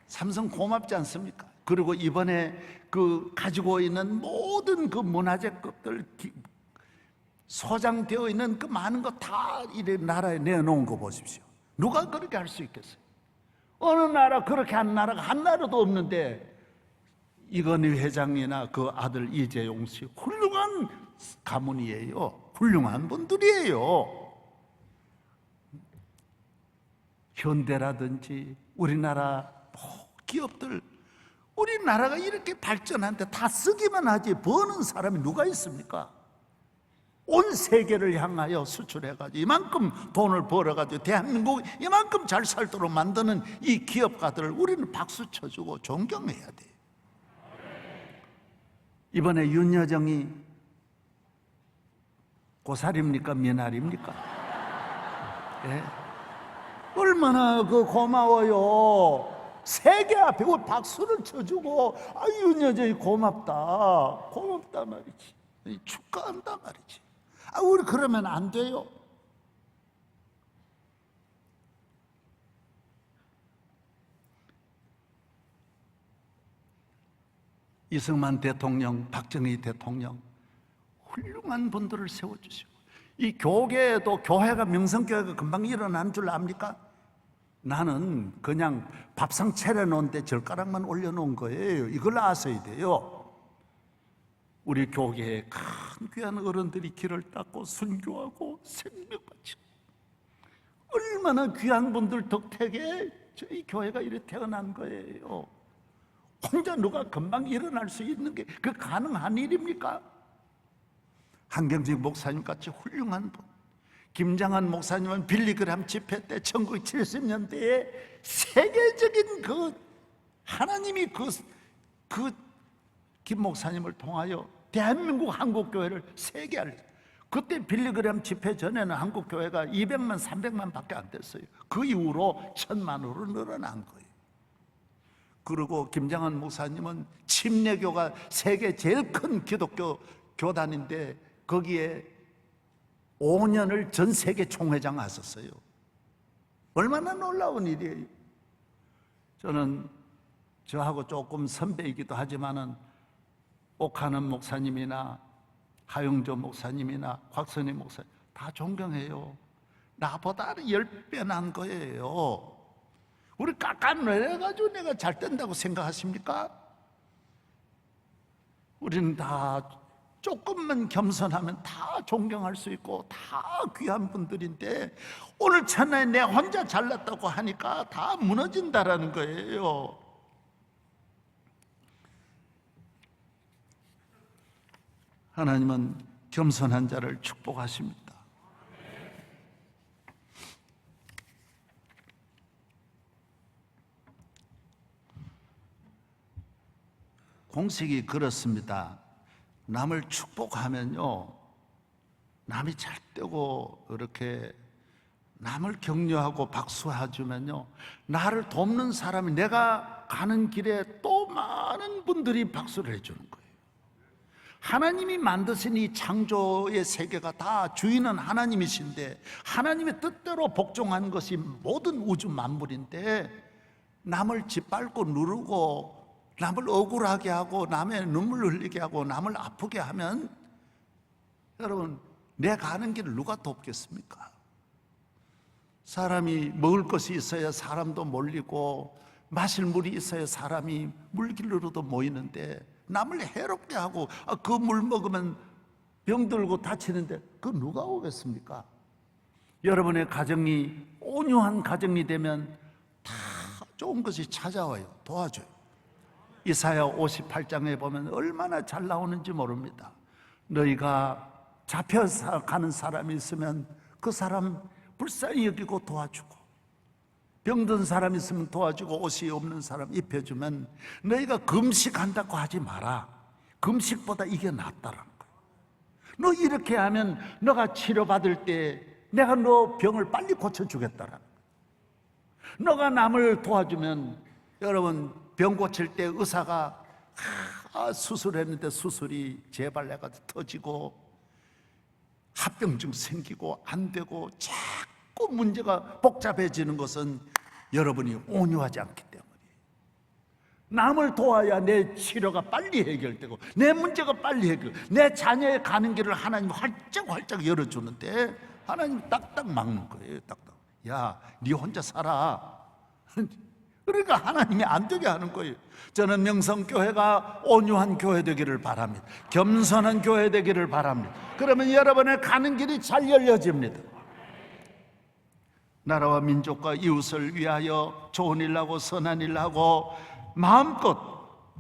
삼성 고맙지 않습니까? 그리고 이번에 그 가지고 있는 모든 그 문화재급들 소장되어 있는 그 많은 거 다 이 나라에 내놓은 거 보십시오. 누가 그렇게 할 수 있겠어요? 어느 나라 그렇게 한 나라가 한 나라도 없는데 이건희 회장이나 그 아들 이재용 씨 훌륭한 가문이에요. 훌륭한 분들이에요. 현대라든지 우리나라 기업들, 우리나라가 이렇게 발전하는데 다 쓰기만 하지 버는 사람이 누가 있습니까? 온 세계를 향하여 수출해가지고 이만큼 돈을 벌어가지고 대한민국 이만큼 잘 살도록 만드는 이 기업가들을 우리는 박수 쳐주고 존경해야 돼요. 이번에 윤여정이 고살입니까? 미나리입니까? 예? 얼마나 그 고마워요. 세계 앞에 박수를 쳐주고 윤여정이 고맙다 말이지. 축하한다 말이지. 우리 그러면 안 돼요. 이승만 대통령, 박정희 대통령 훌륭한 분들을 세워주시고 이 교계에도 교회가 명성교회가 금방 일어난 줄 압니까? 나는 그냥 밥상 차려놓은 데 젓가락만 올려놓은 거예요. 이걸 아셔야 돼요. 우리 교계에 큰 귀한 어른들이 길을 닦고 순교하고 생명 바치고 얼마나 귀한 분들 덕택에 저희 교회가 이렇게 태어난 거예요. 혼자 누가 금방 일어날 수 있는 게 그 가능한 일입니까? 한경직 목사님 같이 훌륭한 분, 김장한 목사님은 빌리그람 집회 때 1970년대에 세계적인 그 하나님이 김 목사님을 통하여 대한민국 한국교회를 세계할, 그때 빌리그람 집회 전에는 한국교회가 200만 300만 밖에 안 됐어요. 그 이후로 1000만으로 늘어난 거예요. 그리고 김장한 목사님은 침례교가 세계 제일 큰 기독교 교단인데 거기에 5년을 전 세계 총회장 하셨어요. 얼마나 놀라운 일이에요. 저는 저하고 조금 선배이기도 하지만은 옥하는 목사님이나 하영조 목사님이나 곽선희 목사님 다 존경해요. 나보다 10배 난 거예요. 우리 깎아내려가지고 내가 잘 된다고 생각하십니까? 우리는 다 조금만 겸손하면 다 존경할 수 있고 다 귀한 분들인데 오늘 천하에 내가 혼자 잘났다고 하니까 다 무너진다라는 거예요. 하나님은 겸손한 자를 축복하십니다. 공식이 그렇습니다. 남을 축복하면요, 남이 잘 되고 이렇게 남을 격려하고 박수해주면요, 나를 돕는 사람이 내가 가는 길에 또 많은 분들이 박수를 해주는 거예요. 하나님이 만드신 이 창조의 세계가 다 주인은 하나님이신데 하나님의 뜻대로 복종하는 것이 모든 우주 만물인데 남을 짓밟고 누르고 남을 억울하게 하고 남의 눈물 흘리게 하고 남을 아프게 하면 여러분 내가 가는 길을 누가 돕겠습니까? 사람이 먹을 것이 있어야 사람도 몰리고 마실 물이 있어야 사람이 물길로도 모이는데 남을 해롭게 하고 그 물 먹으면 병들고 다치는데 그 누가 오겠습니까? 여러분의 가정이 온유한 가정이 되면 다 좋은 것이 찾아와요. 도와줘요. 이사야 58장에 보면 얼마나 잘 나오는지 모릅니다. 너희가 잡혀가는 사람이 있으면 그 사람 불쌍히 여기고 도와주고, 병든 사람 있으면 도와주고, 옷이 없는 사람 입혀주면 너희가 금식한다고 하지 마라. 금식보다 이게 낫다라는 거예요. 너 이렇게 하면 너가 치료받을 때 내가 너 병을 빨리 고쳐주겠다라는 거예요. 너가 남을 도와주면 여러분 병 고칠 때 의사가 수술했는데 수술이 재발해가지고 터지고 합병증 생기고 안 되고 자꾸 문제가 복잡해지는 것은 여러분이 온유하지 않기 때문이에요. 남을 도와야 내 치료가 빨리 해결되고 내 문제가 빨리 해결, 내 자녀의 가는 길을 하나님 활짝 열어주는데 하나님 딱딱 막는 거예요. 딱딱. 야, 네 혼자 살아. 그러니까 하나님이 안 되게 하는 거예요. 저는 명성교회가 온유한 교회 되기를 바랍니다. 겸손한 교회 되기를 바랍니다. 그러면 여러분의 가는 길이 잘 열려집니다. 나라와 민족과 이웃을 위하여 좋은 일 하고 선한 일 하고 마음껏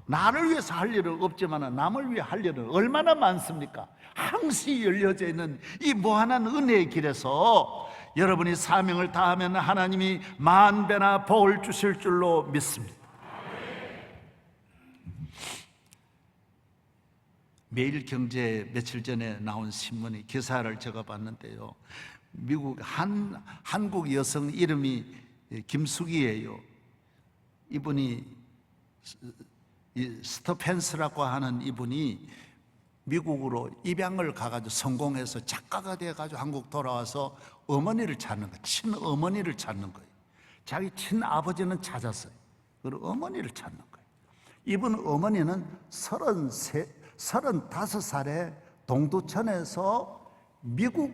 나를 위해서 할 일은 없지만 남을 위해 할 일은 얼마나 많습니까? 항시 열려져 있는 이 무한한 은혜의 길에서 여러분이 사명을 다하면 하나님이 만배나 복을 주실 줄로 믿습니다. 매일경제 며칠 전에 나온 신문이 기사를 제가 봤는데요, 미국 한국 여성 이름이 김숙이에요. 이분이 스토펜스라고 하는 이분이 미국으로 입양을 가가지고 성공해서 작가가 돼가지고 한국 돌아와서 어머니를 찾는 거예요. 친어머니를 찾는 거예요. 자기 친아버지는 찾았어요. 그리고 어머니를 찾는 거예요. 이분 어머니는 35살에 동두천에서 미국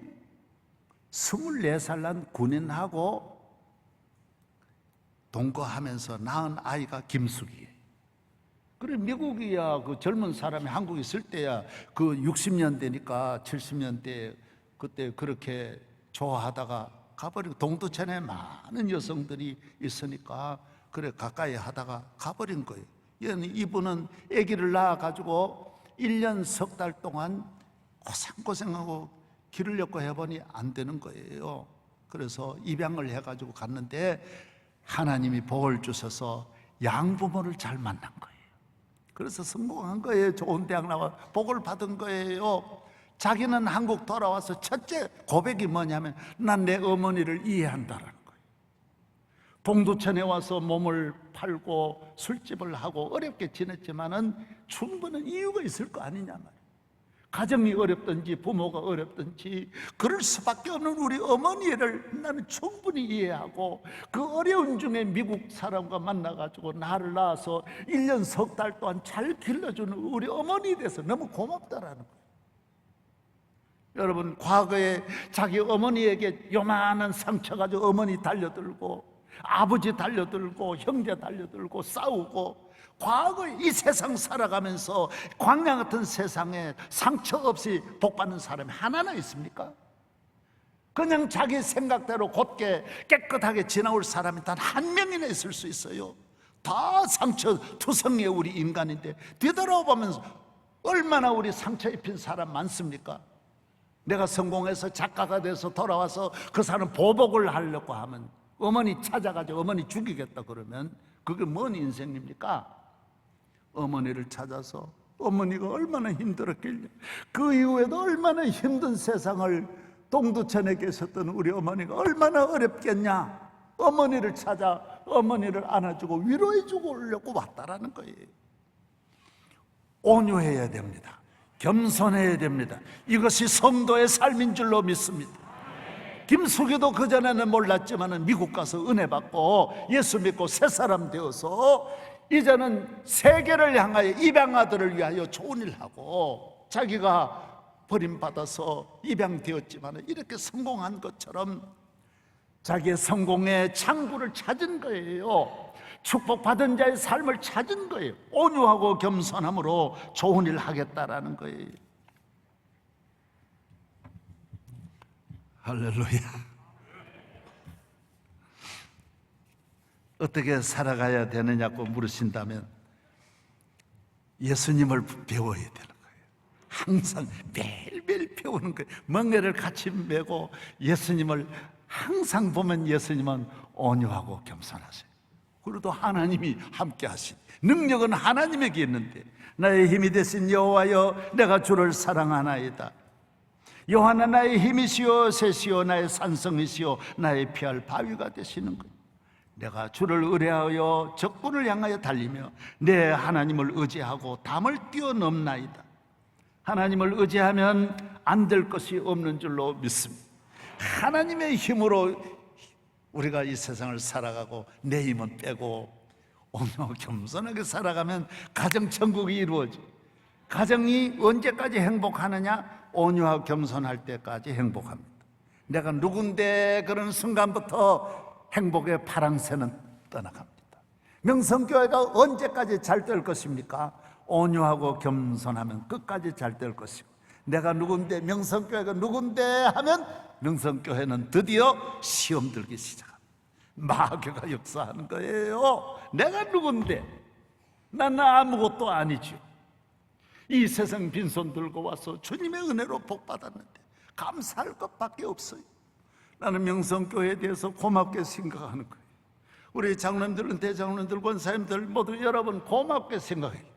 24살 난 군인하고 동거하면서 낳은 아이가 김숙이에요. 그래, 미국이야 그 젊은 사람이 한국에 있을 때야 그 60년대니까 70년대 그때 그렇게 좋아하다가 가버리고 동두천에 많은 여성들이 있으니까 그래 가까이 하다가 가버린 거예요. 이분은 아기를 낳아가지고 1년 석 달 동안 고생하고 기르려고 해보니 안 되는 거예요. 그래서 입양을 해가지고 갔는데 하나님이 복을 주셔서 양부모를 잘 만난 거예요. 그래서 성공한 거예요. 좋은 대학 나와 복을 받은 거예요. 자기는 한국 돌아와서 첫째 고백이 뭐냐면 난 내 어머니를 이해한다라는 거예요. 동두천에 와서 몸을 팔고 술집을 하고 어렵게 지냈지만은 충분한 이유가 있을 거 아니냐 말이에요. 가정이 어렵든지 부모가 어렵든지 그럴 수밖에 없는 우리 어머니를 나는 충분히 이해하고 그 어려운 중에 미국 사람과 만나가지고 나를 낳아서 1년 석 달 동안 잘 길러주는 우리 어머니에 대해서 너무 고맙다라는 거예요. 여러분, 과거에 자기 어머니에게 요만한 상처 가지고 어머니 달려들고 아버지 달려들고 형제 달려들고 싸우고 과거에 이 세상 살아가면서 광야 같은 세상에 상처 없이 복받는 사람이 하나나 있습니까? 그냥 자기 생각대로 곧게 깨끗하게 지나올 사람이 단 한 명이나 있을 수 있어요. 다 상처투성이의 우리 인간인데 뒤돌아보면 얼마나 우리 상처 입힌 사람 많습니까? 내가 성공해서 작가가 돼서 돌아와서 그 사람 보복을 하려고 하면 어머니 찾아가지고 어머니 죽이겠다 그러면 그게 뭔 인생입니까? 어머니를 찾아서 어머니가 얼마나 힘들었길래 그 이후에도 얼마나 힘든 세상을 동두천에 계셨던 우리 어머니가 얼마나 어렵겠냐. 어머니를 찾아 어머니를 안아주고 위로해주고 오려고 왔다라는 거예요. 온유해야 됩니다. 겸손해야 됩니다. 이것이 성도의 삶인 줄로 믿습니다. 김숙이도 그전에는 몰랐지만 미국 가서 은혜 받고 예수 믿고 새 사람 되어서 이제는 세계를 향하여 입양아들을 위하여 좋은 일 하고, 자기가 버림받아서 입양되었지만 이렇게 성공한 것처럼 자기의 성공의 창구를 찾은 거예요. 축복받은 자의 삶을 찾은 거예요. 온유하고 겸손함으로 좋은 일 하겠다라는 거예요. 할렐루야. 어떻게 살아가야 되느냐고 물으신다면 예수님을 배워야 되는 거예요. 항상 매일매일 배우는 거예요. 멍에를 같이 메고 예수님을 항상 보면 예수님은 온유하고 겸손하세요. 그래도 하나님이 함께 하시니 능력은 하나님에게 있는데, 나의 힘이 되신 여호와여 내가 주를 사랑하나이다. 여호와나 나의 힘이시오 셋이요 나의 산성이시오 나의 피할 바위가 되시는 거예요. 내가 주를 의뢰하여 적군을 향하여 달리며 내 하나님을 의지하고 담을 뛰어넘나이다. 하나님을 의지하면 안 될 것이 없는 줄로 믿습니다. 하나님의 힘으로 우리가 이 세상을 살아가고 내 힘은 빼고 온유하고 겸손하게 살아가면 가정 천국이 이루어져. 가정이 언제까지 행복하느냐? 온유하고 겸손할 때까지 행복합니다. 내가 누군데 그런 순간부터 행복의 파랑새는 떠나갑니다. 명성교회가 언제까지 잘 될 것입니까? 온유하고 겸손하면 끝까지 잘 될 것이고, 내가 누군데, 명성교회가 누군데 하면 명성교회는 드디어 시험 들기 시작합니다. 마귀가 역사하는 거예요. 내가 누군데? 나는 아무것도 아니죠. 이 세상 빈손 들고 와서 주님의 은혜로 복 받았는데 감사할 것밖에 없어요. 나는 명성교회에 대해서 고맙게 생각하는 거예요. 우리 장로님들은, 대장로님들, 권사님들 모두 여러분 고맙게 생각해요.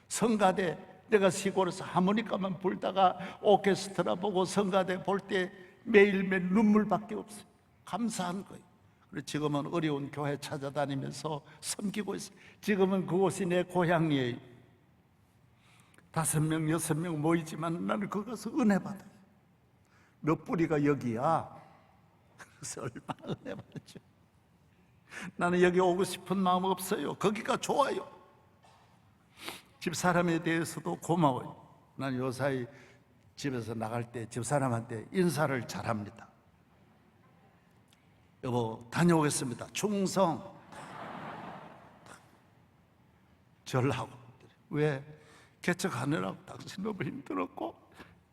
성가대, 내가 시골에서 하모니카만 불다가 오케스트라 보고 성가대 볼 때 매일매일 눈물밖에 없어요. 감사한 거예요. 그리고 지금은 어려운 교회 찾아다니면서 섬기고 있어요. 지금은 그곳이 내 고향이에요. 5명, 6명 모이지만 나는 거기 가서 은혜 받아요. 몇 뿌리가 여기야. 그래서 얼마나 은혜 받았죠. 나는 여기 오고 싶은 마음 없어요. 거기가 좋아요. 집사람에 대해서도 고마워요. 나는 요사이 집에서 나갈 때 집사람한테 인사를 잘합니다. 여보 다녀오겠습니다. 충성. 절하고. 왜? 개척하느라고 당신 너무 힘들었고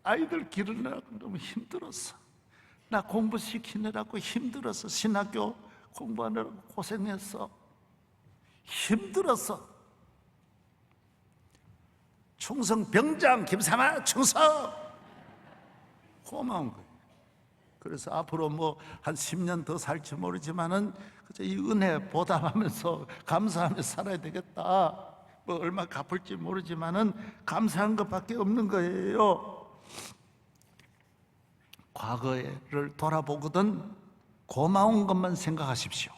아이들 기르느라고 너무 힘들었어. 나 공부시키느라고 힘들었어. 신학교 공부하느라고 고생했어. 힘들었어. 충성 병장 김삼아 충성. 고마운 거예요. 그래서 앞으로 뭐 한 10년 더 살지 모르지만은 이 은혜 보답하면서 감사하며 살아야 되겠다. 뭐 얼마 갚을지 모르지만은 감사한 것밖에 없는 거예요. 과거를 돌아보거든 고마운 것만 생각하십시오.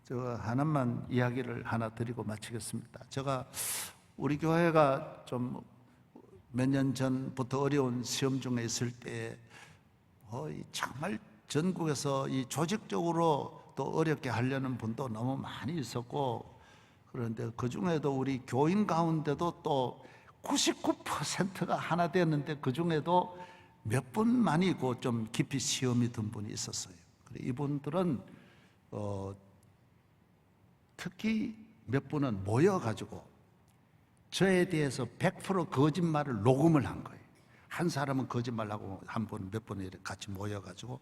저 하나만 이야기를 하나 드리고 마치겠습니다. 제가 우리 교회가 좀 몇 년 전부터 어려운 시험 중에 있을 때 정말 전국에서 이 조직적으로 또 어렵게 하려는 분도 너무 많이 있었고, 그런데 그 중에도 우리 교인 가운데도 또 99%가 하나 되었는데 그 중에도 몇 분만이고 좀 깊이 시험이 든 분이 있었어요. 이분들은 특히 몇 분은 모여가지고 저에 대해서 100% 거짓말을 녹음을 한 거예요. 한 사람은 거짓말하고 한 분, 몇 분이 같이 모여가지고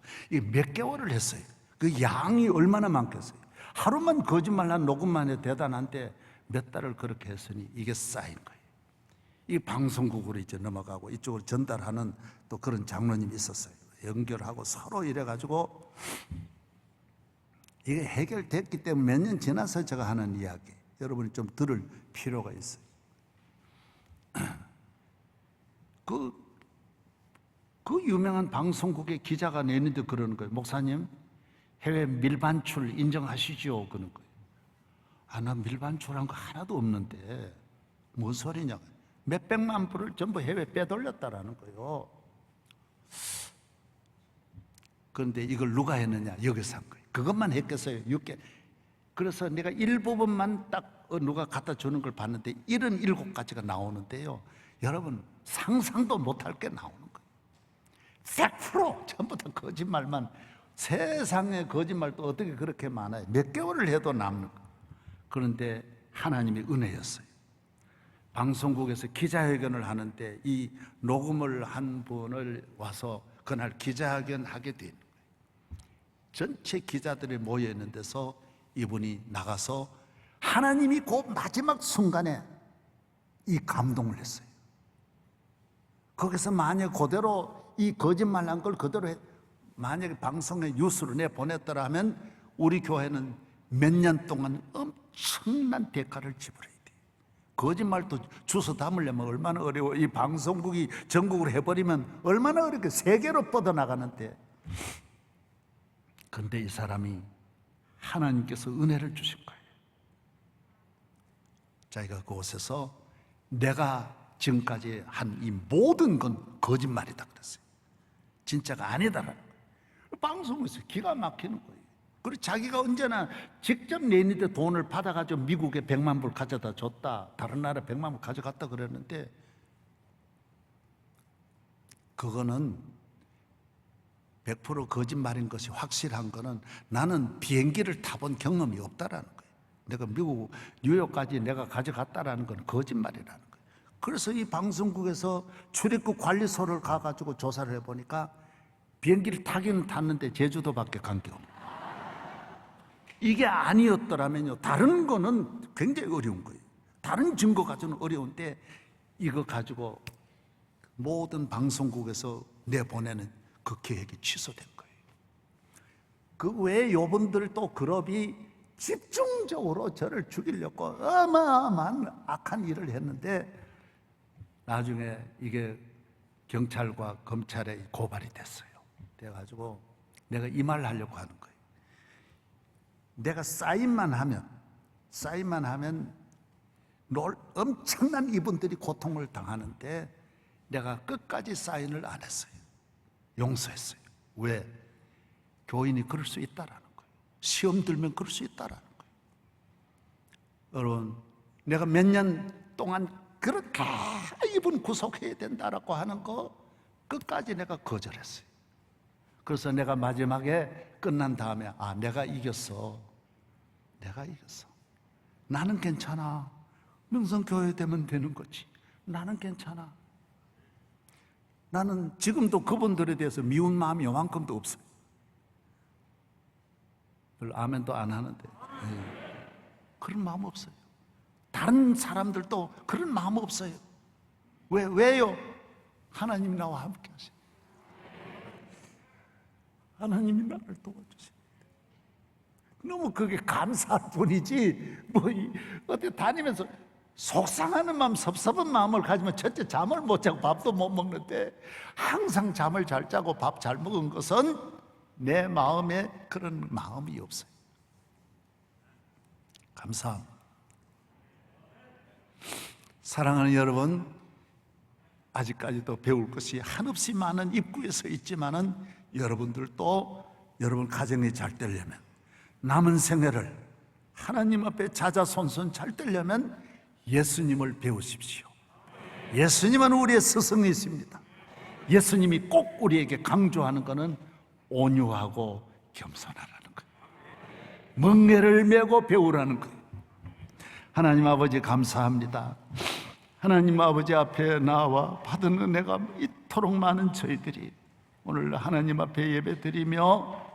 몇 개월을 했어요. 그 양이 얼마나 많겠어요. 하루만 거짓말한 녹음만 해도 대단한데 몇 달을 그렇게 했으니 이게 쌓인 거예요. 이 방송국으로 이제 넘어가고 이쪽으로 전달하는 또 그런 장로님이 있었어요. 연결하고 서로 이래가지고 이게 해결됐기 때문에 몇 년 지나서 제가 하는 이야기, 여러분이 좀 들을 필요가 있어요. 그 유명한 방송국의 기자가 내는데 그러는 거예요. 목사님, 해외 밀반출 인정하시죠? 그런 거예요. 나 밀반출한 거 하나도 없는데 뭔 소리냐? 몇백만 불을 전부 해외 빼돌렸다라는 거예요. 그런데 이걸 누가 했느냐? 여기서 한 거예요. 그것만 했겠어요? 6개. 그래서 내가 일부분만 딱 누가 갖다 주는 걸 봤는데 77가지가 나오는데요. 여러분 상상도 못할 게 나오는 거예요. 100% 전부 다 거짓말만. 세상에 거짓말도 어떻게 그렇게 많아요? 몇 개월을 해도 남는 거예요. 그런데 하나님의 은혜였어요. 방송국에서 기자회견을 하는데 이 녹음을 한 분을 와서 그날 기자회견 하게 된 거예요. 전체 기자들이 모여 있는 데서 이분이 나가서 하나님이 그 마지막 순간에 이 감동을 했어요. 거기서 만약 그대로 이 거짓말한 걸 그대로 만약에 방송에 뉴스로 내보냈더라 하면 우리 교회는 몇 년 동안 엄청난 대가를 지불해야 돼. 거짓말도 주워 담으려면 얼마나 어려워. 이 방송국이 전국으로 해버리면 얼마나 어렵게 세계로 뻗어나가는데. 그런데 이 사람이 하나님께서 은혜를 주신 거예요. 자기가 그곳에서 내가 지금까지 한 이 모든 건 거짓말이다 그랬어요. 진짜가 아니다라는 거예요. 방송에서 기가 막히는 거예요. 그리고 자기가 언제나 직접 내는데 돈을 받아가지고 미국에 100만 불 가져다 줬다, 다른 나라 100만 불 가져갔다 그랬는데, 그거는 100% 거짓말인 것이 확실한 거는 나는 비행기를 타본 경험이 없다라는 거예요. 내가 미국 뉴욕까지 내가 가져갔다라는 건 거짓말이라는 거예요. 그래서 이 방송국에서 출입국 관리소를 가가지고 조사를 해보니까 비행기를 타기는 탔는데 제주도밖에 간 게 없어요. 이게 아니었더라면요, 다른 거는 굉장히 어려운 거예요. 다른 증거 가지고는 어려운데 이거 가지고 모든 방송국에서 내보내는 그 계획이 취소된 거예요. 그 외에 요분들도 그룹이 집중적으로 저를 죽이려고 어마어마한 악한 일을 했는데 나중에 이게 경찰과 검찰에 고발이 됐어요. 돼가지고 내가 이 말을 하려고 하는 거예요. 내가 사인만 하면 엄청난 이분들이 고통을 당하는데 내가 끝까지 사인을 안 했어요. 용서했어요. 왜? 교인이 그럴 수 있다라는 거예요. 시험 들면 그럴 수 있다라는 거예요. 여러분, 내가 몇 년 동안 그렇게 이분 구속해야 된다라고 하는 거 끝까지 내가 거절했어요. 그래서 내가 마지막에 끝난 다음에 내가 이겼어. 나는 괜찮아. 명성교회 되면 되는 거지. 나는 괜찮아. 나는 지금도 그분들에 대해서 미운 마음이 요만큼도 없어요. 별로 아멘도 안 하는데 그런 마음 없어요. 다른 사람들도 그런 마음 없어요. 왜요? 하나님이 나와 함께 하세요. 하나님이 나를 도와주세요. 너무 그게 감사할 뿐이지 어디 다니면서 속상하는 마음, 섭섭한 마음을 가지면 첫째 잠을 못 자고 밥도 못 먹는데 항상 잠을 잘 자고 밥 잘 먹은 것은 내 마음에 그런 마음이 없어요. 감사합니다. 사랑하는 여러분, 아직까지도 배울 것이 한없이 많은 입구에 서 있지만은 여러분들도 여러분 가정이 잘 되려면, 남은 생애를 하나님 앞에 자자손손 잘 되려면 예수님을 배우십시오. 예수님은 우리의 스승이십니다. 예수님이 꼭 우리에게 강조하는 것은 온유하고 겸손하라는 거예요. 멍에를 메고 배우라는 거예요. 하나님 아버지 감사합니다. 하나님 아버지 앞에 나와 받은 은혜가 이토록 많은 저희들이 오늘 하나님 앞에 예배드리며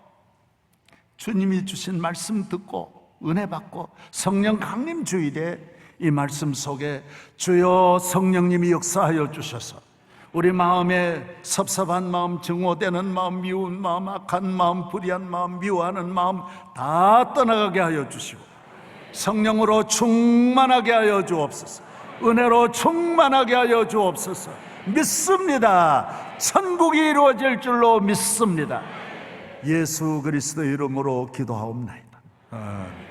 주님이 주신 말씀 듣고 은혜 받고 성령 강림 주일에 이 말씀 속에 주여 성령님이 역사하여 주셔서 우리 마음에 섭섭한 마음, 증오되는 마음, 미운 마음, 악한 마음, 불의한 마음, 미워하는 마음 다 떠나가게 하여 주시고 성령으로 충만하게 하여 주옵소서. 은혜로 충만하게 하여 주옵소서. 믿습니다. 천국이 이루어질 줄로 믿습니다. 예수 그리스도의 이름으로 기도하옵나이다. 아멘.